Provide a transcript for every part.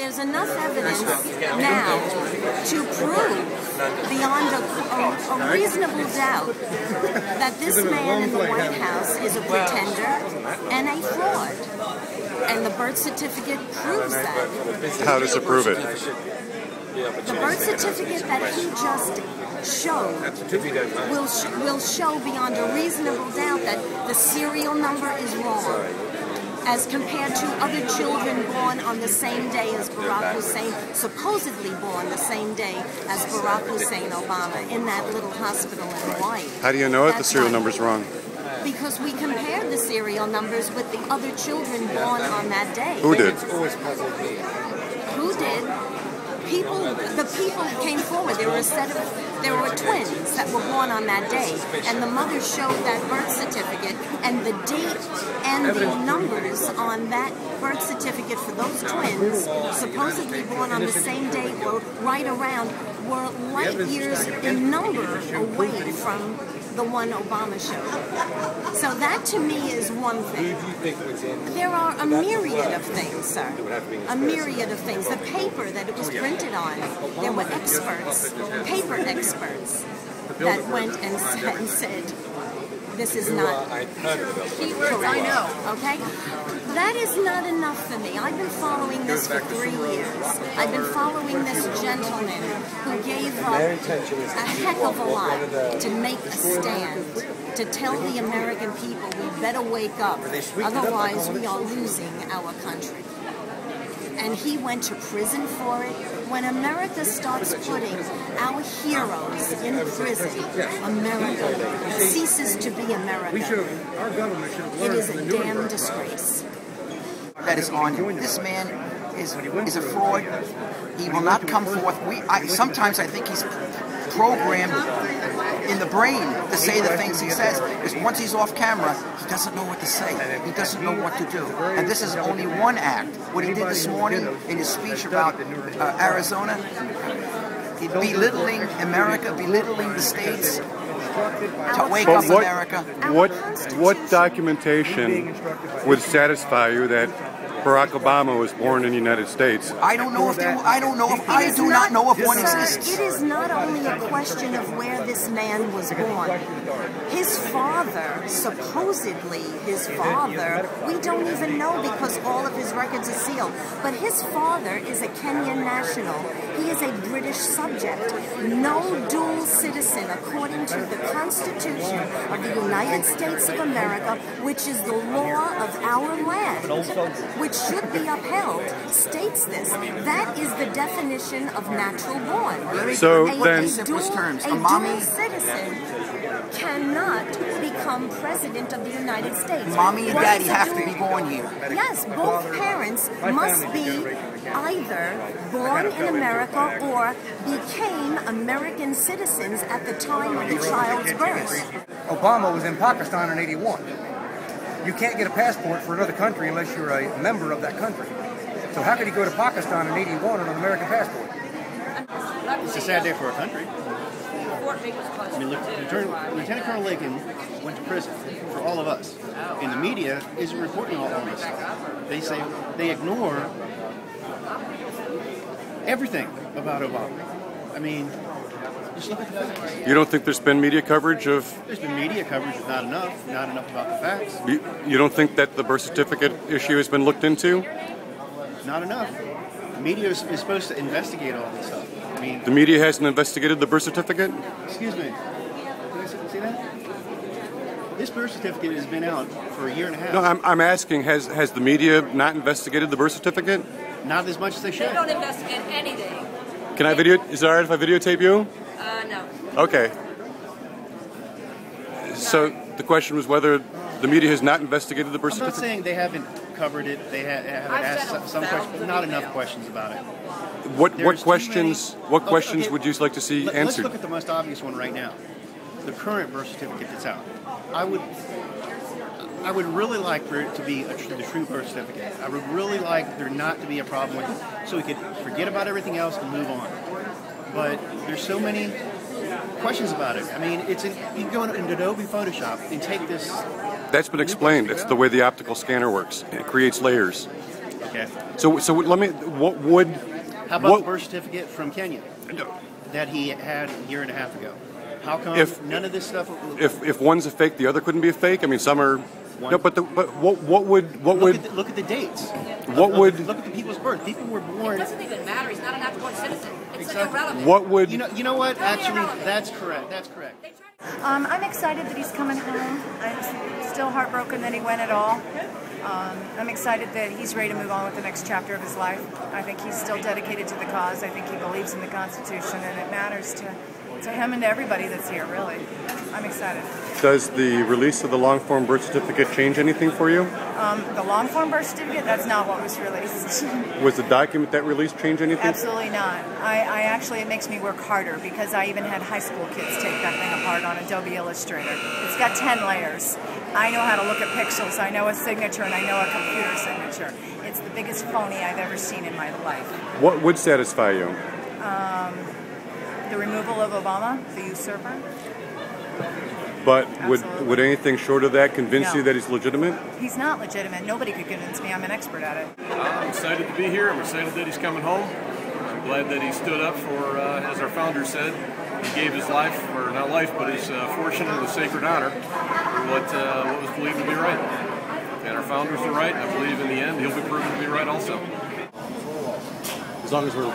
there's enough evidence now to prove beyond a reasonable doubt that this man in the White House is a pretender and a fraud. And the birth certificate proves that. How does it prove it? The birth certificate that he just showed will show beyond a reasonable doubt that the serial number is wrong, as compared to other children born on the same day as Barack Hussein, supposedly born the same day as Barack Hussein Obama in that little hospital in Hawaii. How do you know the serial number's wrong? Because we compared the serial numbers with the other children born on that day. Who did? Who did? The people came forward. There were twins that were born on that day, and the mother showed that birth certificate, and the date and the numbers on that birth certificate for those twins, supposedly born on the same day or right around, were light years in number away from the one Obama showed. So that to me is one thing. There are a myriad of things, sir. A myriad of things. The paper that it was printed on, there were experts, paper experts, that went and said, this is not correct. I know. Okay? That is not enough for me. I've been following this for 3 years. I've been following this gentleman who gave up a heck of a lot to make a stand, to tell the American people we better wake up, otherwise we are losing our country. And he went to prison for it. When America starts putting our heroes in prison, America ceases to be America. It is a damn disgrace. That is on him. This man is a fraud. He will not come forth. Sometimes I think he's programmed in the brain to say the things he says, because once he's off camera, he doesn't know what to say. He doesn't know what to do. And this is only one act. What he did this morning in his speech about Arizona, belittling America, belittling the states, to wake up America. What documentation would satisfy you that Barack Obama was born in the United States? I don't know if I do not know if one exists. It is not only a question of where this man was born. His father, supposedly his father, we don't even know because all of his records are sealed. But his father is a Kenyan national. He is a British subject. No dual citizen according to the Constitution of the United States of America, which is the law of our land, which should be upheld, states this. That is the definition of natural born. So a dual citizen cannot become president of the United States. Mommy and daddy have to be born here. Yes, both parents must be either born in America or became American citizens at the time of the child's birth. Obama was in Pakistan in '81. You can't get a passport for another country unless you're a member of that country. So how could he go to Pakistan in '81 on an American passport? It's a sad day for our country. I mean, Lieutenant Colonel Lakin went to prison for all of us. And the media isn't reporting all this stuff. They say they ignore everything about Obama. I mean, just look at the facts. You don't think there's been media coverage of... There's been media coverage, but not enough about the facts. You don't think that the birth certificate issue has been looked into? Not enough. The media is supposed to investigate all this stuff. I mean, the media hasn't investigated the birth certificate? Excuse me. Did I see that? This birth certificate has been out for a year and a half. No, I'm asking, has the media not investigated the birth certificate? Not as much as they should. They don't investigate anything. Can I is it all right if I videotape you? No. Okay. So the question was whether the media has not investigated the birth certificate? I'm not saying they haven't covered it. They haven't asked some questions, but not enough questions about it. What questions would you like to see answered? Let's look at the most obvious one right now. The current birth certificate that's out. I would really like for it to be the true birth certificate. I would really like there not to be a problem with it, so we could forget about everything else and move on. But there's so many questions about it. I mean, you can go into Adobe Photoshop and take this. That's been explained. It's the way the optical scanner works. It creates layers. Okay. Okay. So let me. What would? How about the birth certificate from Kenya that he had a year and a half ago? How come none of this stuff? If one's a fake, the other couldn't be a fake. I mean, some are. One. No, but what would look at the dates? What would look at the people's birth? People were born. It doesn't even matter. He's not an active born citizen. It's Exactly. irrelevant. What would you know what? Actually, that's correct. That's correct. I'm excited that he's coming home. I'm still heartbroken that he went at all. I'm excited that he's ready to move on with the next chapter of his life. I think he's still dedicated to the cause. I think he believes in the Constitution, and it matters to him and to everybody that's here, really. I'm excited. Does the release of the long-form birth certificate change anything for you? The long-form birth certificate, that's not what was released. Was the document that released change anything? Absolutely not. I actually, it makes me work harder because I even had high school kids take that thing apart on Adobe Illustrator. It's got 10 layers. I know how to look at pixels. I know a signature and I know a computer signature. It's the biggest phony I've ever seen in my life. What would satisfy you? The removal of Obama, the usurper. But would anything short of that convince you that he's legitimate? He's not legitimate. Nobody could convince me. I'm an expert at it. I'm excited to be here. I'm excited that he's coming home. I'm glad that he stood up for, as our founder said, he gave his life, or not life, but his fortune and the sacred honor for what was believed to be right. And our founders were right. I believe in the end he'll be proven to be right also. As long as we're...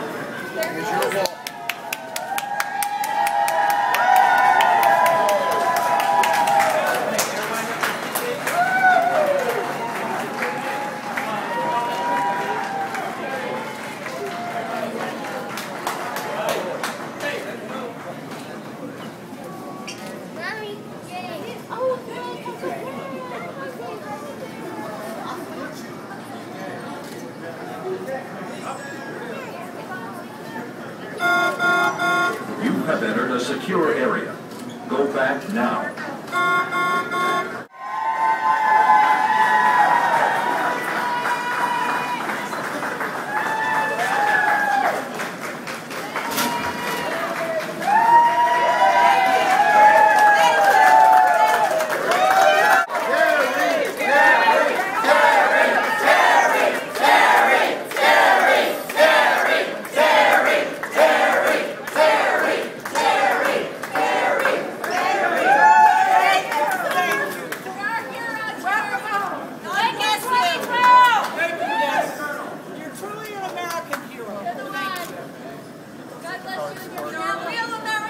You have entered a secure area. Go back now.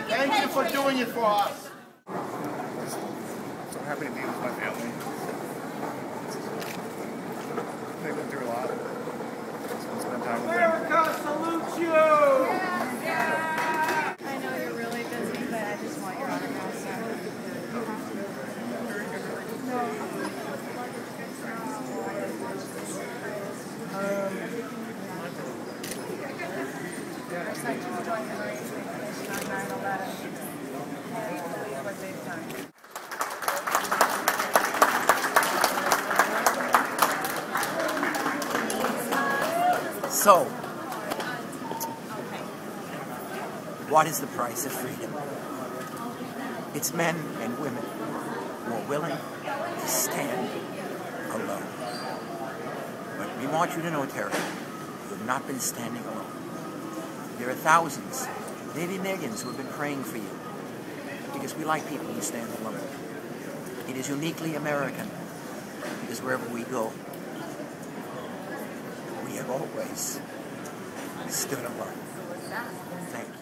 Thank you for doing it for us. So happy to be with my family. They've been through a lot. So spend time with them. America salutes you! I know you're really busy, but I just want your autograph, sir. I'd like to join the Marines on 9/11. Can't believe what they've done. So, what is the price of freedom? It's men and women who are willing to stand alone. But we want you to know, Terry, you have not been standing alone. There are thousands, maybe millions, who have been praying for you because we like people who stand alone. It is uniquely American because wherever we go, we have always stood alone. Thank you.